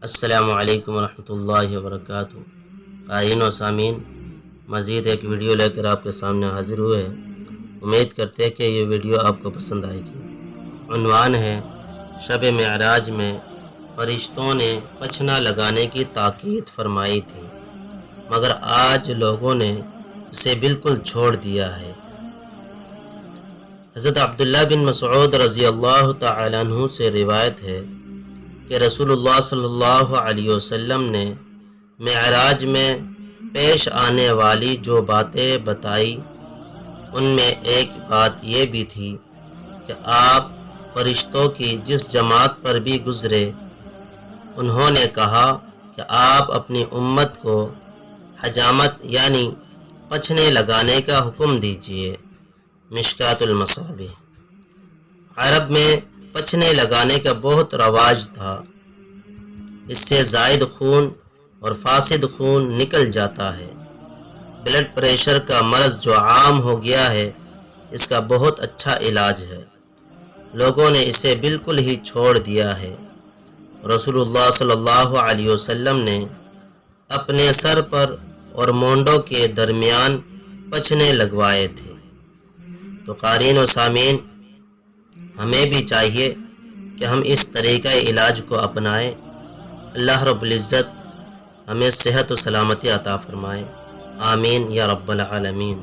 السلام علیکم ورحمۃ اللہ وبرکاتہ۔ قارئین و سامعین، مزید ایک ویڈیو لے کر آپ کے سامنے حاضر ہوئے ہیں۔ امید کرتے ہیں کہ یہ ویڈیو آپ کو پسند آئے گی۔ عنوان ہے شب معراج میں فرشتوں نے پچھنا لگانے کی تاکید فرمائی تھی، مگر آج لوگوں نے اسے بالکل چھوڑ دیا ہے۔ حضرت عبداللہ بن مسعود رضی اللہ تعالیٰ عنہ سے روایت ہے کہ رسول اللہ صلی اللہ علیہ وسلم نے معراج میں پیش آنے والی جو باتیں بتائی، ان میں ایک بات یہ بھی تھی کہ آپ فرشتوں کی جس جماعت پر بھی گزرے، انہوں نے کہا کہ آپ اپنی امت کو حجامت یعنی پچھنے لگانے کا حکم دیجیے۔ مشکوٰۃ المصابیح۔ عرب میں پچھنے لگانے کا بہت رواج تھا۔ اس سے زائد خون اور فاسد خون نکل جاتا ہے۔ بلڈ پریشر کا مرض جو عام ہو گیا ہے، اس کا بہت اچھا علاج ہے۔ لوگوں نے اسے بالکل ہی چھوڑ دیا ہے۔ رسول اللہ صلی اللہ علیہ وسلم نے اپنے سر پر اور مونڈوں کے درمیان پچھنے لگوائے تھے۔ تو قارئین و سامعین، ہمیں بھی چاہیے کہ ہم اس طریقہ علاج کو اپنائیں۔ اللہ رب العزت ہمیں صحت و سلامتی عطا فرمائے۔ آمین یا رب العالمین۔